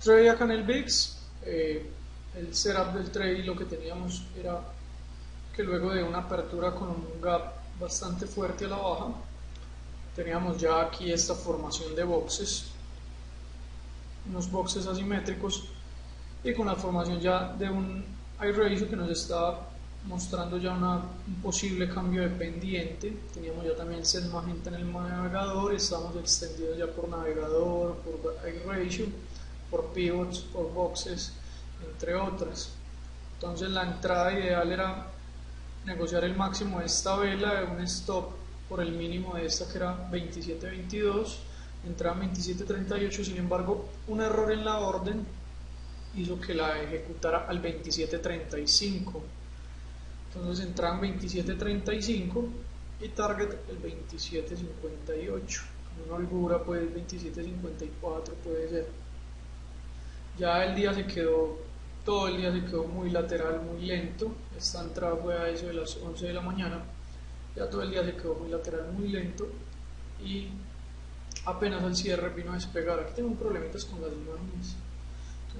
Trade acá en el VIX, el setup del trade lo que teníamos era que luego de una apertura con un gap bastante fuerte a la baja, teníamos ya aquí esta formación de boxes, unos boxes asimétricos y con la formación ya de un high ratio que nos está mostrando ya un posible cambio de pendiente. Teníamos ya también set magenta en el navegador, estamos extendidos ya por navegador, por high ratio, por pivots, por boxes, entre otras. Entonces la entrada ideal era negociar el máximo de esta vela, un stop por el mínimo de esta que era 27.22, entraba 27.38, sin embargo un error en la orden hizo que la ejecutara al 27.35. Entonces entraban 27.35 y target el 27.58. Con una holgura pues 27.54 puede ser. Ya el día se quedó, todo el día se quedó muy lateral, muy lento. Esta entrada fue a eso de las 11 de la mañana. Ya todo el día se quedó muy lateral, muy lento. Y apenas al cierre vino a despegar. Aquí tengo un problemita con las imágenes.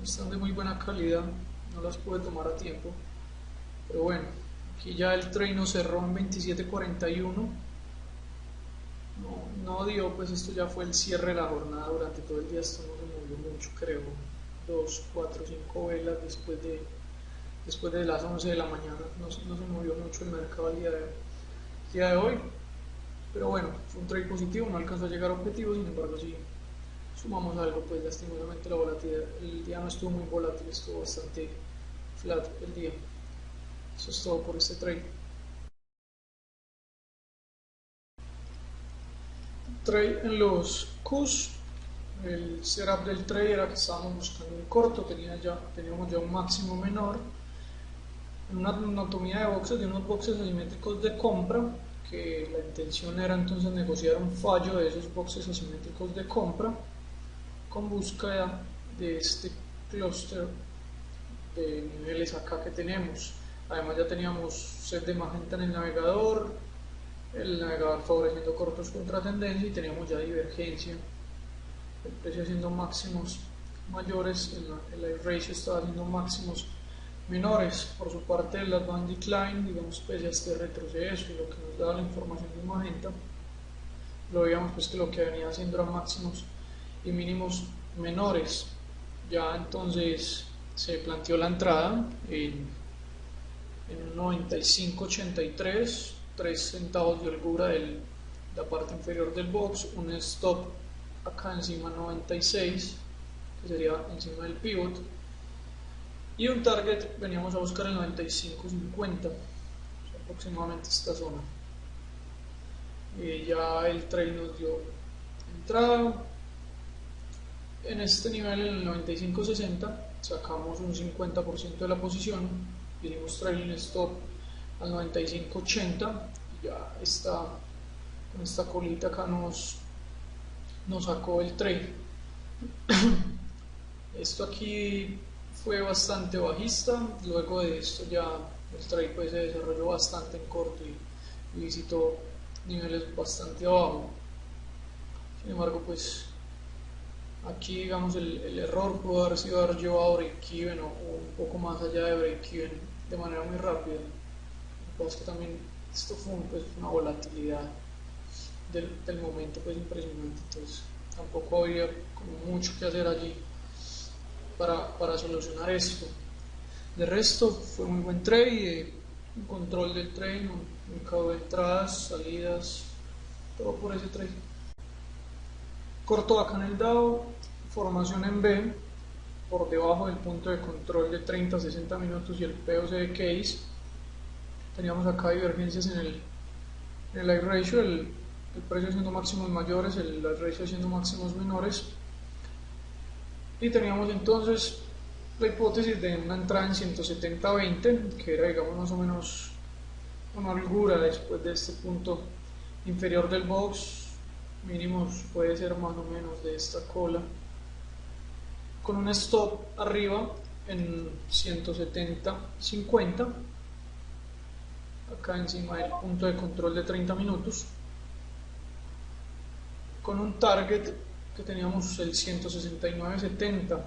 Están de muy buena calidad, no las pude tomar a tiempo, pero bueno, aquí ya el trade nos cerró en 27.41, no dio, pues esto ya fue el cierre de la jornada. Durante todo el día esto no se movió mucho, creo, 2, 4, 5 velas después de las 11 de la mañana, no se movió mucho el mercado el día de hoy, pero bueno, fue un trade positivo, no alcanzó a llegar a objetivos, sin embargo sí sumamos algo, pues lastimosamente la volatilidad, el día no estuvo muy volátil, estuvo bastante flat el día. Eso es todo por este trade. Trade en los Qs, el setup del trade era que estábamos buscando un corto, teníamos ya un máximo menor, en una anatomía de boxes, de unos boxes asimétricos de compra, que la intención era entonces negociar un fallo de esos boxes asimétricos de compra con búsqueda de este clúster de niveles acá que tenemos. Además ya teníamos set de magenta en el navegador favoreciendo cortos contra tendencia, y teníamos ya divergencia, el precio haciendo máximos mayores, el ratio estaba haciendo máximos menores. Por su parte el advanced decline, digamos, pese a este retroceso y lo que nos daba la información de magenta, lo veíamos pues que lo que venía haciendo eran máximos y mínimos menores. Ya entonces se planteó la entrada en un 95.83, 3 centavos de holgura de la parte inferior del box, un stop acá encima 96, que sería encima del pivot, y un target veníamos a buscar el 95.50, aproximadamente esta zona. Ya el trade nos dio entrada en este nivel, en el 95.60, sacamos un 50% de la posición, hicimos trailing stop al 95.80 y ya está, con esta colita acá nos sacó el trade. Esto aquí fue bastante bajista, luego de esto ya el trade pues se desarrolló bastante en corto y visitó niveles bastante abajo. Sin embargo pues aquí digamos el error pudo haber sido haber llevado break-even o un poco más allá de break-even de manera muy rápida. Lo que pasa es que también esto fue pues, una volatilidad del momento pues impresionante, entonces tampoco había como mucho que hacer allí para solucionar esto. De resto fue muy buen trade, un control del trade, un mercado de entradas, salidas, todo por ese trade. Corto acá en el Dow, formación en B, por debajo del punto de control de 30-60 minutos y el POC de case. Teníamos acá divergencias en el high ratio, el precio haciendo máximos mayores, el ratio haciendo máximos menores, y teníamos entonces la hipótesis de una entrada en 170.20, que era digamos más o menos una holgura después de este punto inferior del box, mínimos puede ser más o menos de esta cola, con un stop arriba en 170.50, acá encima del punto de control de 30 minutos, con un target que teníamos el 169.70,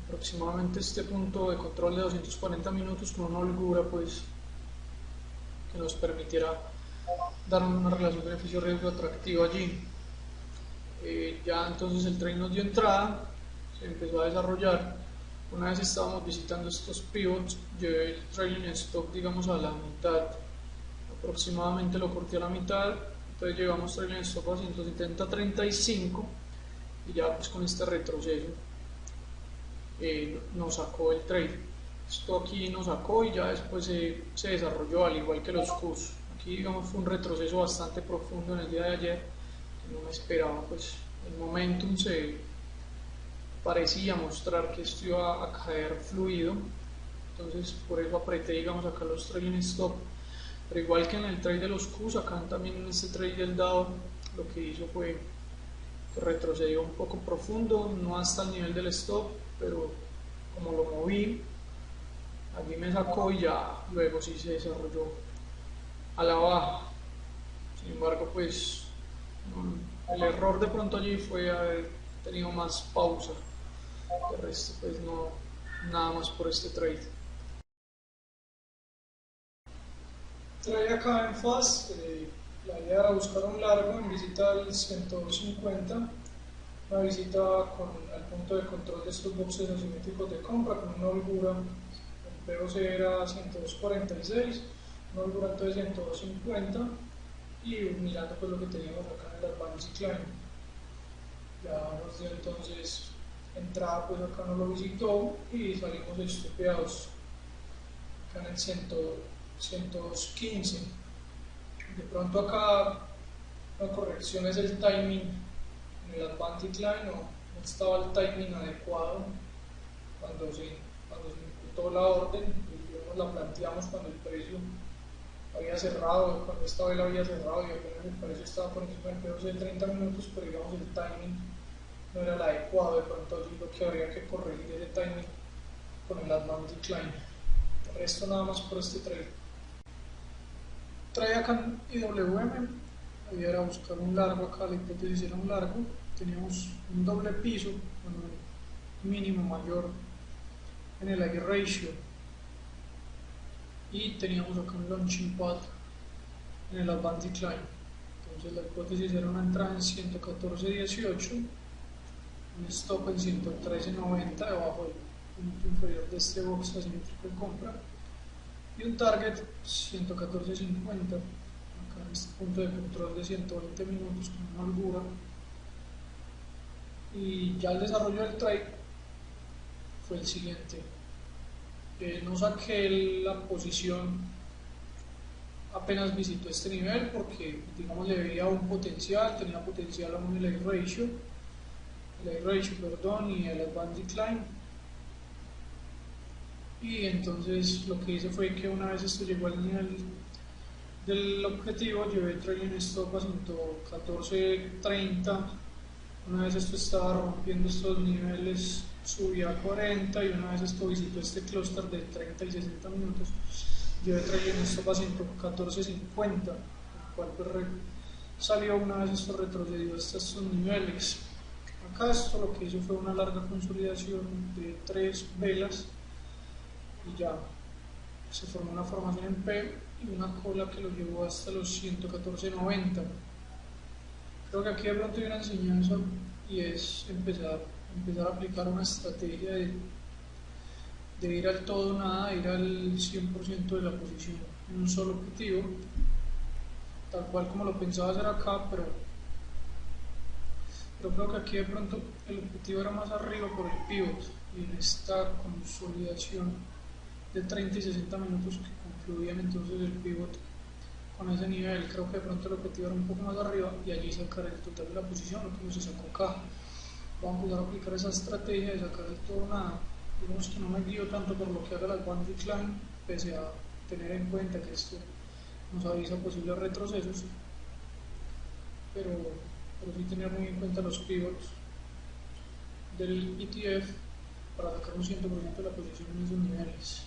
aproximadamente este punto de control de 240 minutos con una holgura pues que nos permitiera dar una relación beneficio-riesgo atractiva allí. Ya entonces el trade nos dio entrada, se empezó a desarrollar. Una vez estábamos visitando estos pivots, llevé el trailing stop digamos a la mitad, aproximadamente lo corté a la mitad, entonces llevamos trailing stop a 170.35 y ya pues con este retroceso nos sacó el trade. Esto aquí nos sacó y ya después se desarrolló al igual que los Qs. Aquí digamos fue un retroceso bastante profundo en el día de ayer, que no me esperaba, pues el momentum se parecía mostrar que esto iba a caer fluido, entonces por eso apreté digamos acá los trailing stop, pero igual que en el trade de los Qs, acá también en este trade del dado lo que hizo fue que retrocedió un poco profundo, no hasta el nivel del stop, pero como lo moví allí me sacó y ya luego sí se desarrolló a la baja. Sin embargo pues el error de pronto allí fue haber tenido más pausa, el resto pues no, nada más por este trade. Trade acá en FAST, la idea era buscar un largo en visita al 150, una visita al punto de control de estos boxes asimétricos de compra con una holgura, el POC era 102.46, una holgura entonces 102.50 y mirando pues lo que teníamos acá en el Advanced Decline. Ya nos dio entonces entrada, pues acá no lo visitó y salimos estupeados acá en el 115. De pronto acá la corrección es el timing en el Advanced Decline, no estaba el timing adecuado cuando se imputó la orden, y la planteamos cuando el precio había cerrado, cuando esta vela había cerrado y apenas el precio estaba por encima del POC de 30 minutos, pero digamos el timing no era el adecuado. De pronto allí lo que habría que corregir ese timing con el Advanced Decline. El resto nada más por este trade. Trade acá en IWM, la idea era buscar un largo acá, la hipótesis era un largo, teníamos un doble piso con un mínimo mayor en el I ratio y teníamos acá un launching pad en el Advanced Decline. Entonces la hipótesis era una entrada en 114.18, un stop en 113.90 debajo del punto inferior de este box asimétrico de compra y un target 114.50 acá en este punto de control de 120 minutos con una holgura. Y ya el desarrollo del trade fue el siguiente. No saqué la posición apenas visitó este nivel porque digamos le veía un potencial, tenía potencial aún el I ratio, y el Advanced Decline, y entonces lo que hice fue que una vez esto llegó al nivel del objetivo, llevé el trailing stop a 114.30. Una vez esto estaba rompiendo estos niveles, subía a 40 y una vez esto visitó este clúster de 30 y 60 minutos, llevé trailing stop a 114.50, el cual pues salió una vez esto retrocedió hasta estos niveles. Acá esto lo que hizo fue una larga consolidación de 3 velas y ya se formó una formación en P y una cola que lo llevó hasta los 114.90. Creo que aquí de pronto hay una enseñanza y es empezar a aplicar una estrategia de ir al todo o nada, ir al 100% de la posición en un solo objetivo, tal cual como lo pensaba hacer acá, pero creo que aquí de pronto el objetivo era más arriba por el pivot y en esta consolidación de 30 y 60 minutos que concluían entonces el pivot con ese nivel, creo que de pronto el objetivo era un poco más arriba y allí sacar el total de la posición, lo que no se sacó acá. Vamos a empezar a aplicar esa estrategia de sacar el todo o nada. Digamos que no me guío tanto por lo que haga el Advanced Decline, pese a tener en cuenta que esto nos avisa posibles retrocesos, pero sí tener muy en cuenta los pivots del ETF para sacar un 100% de la posición en esos niveles.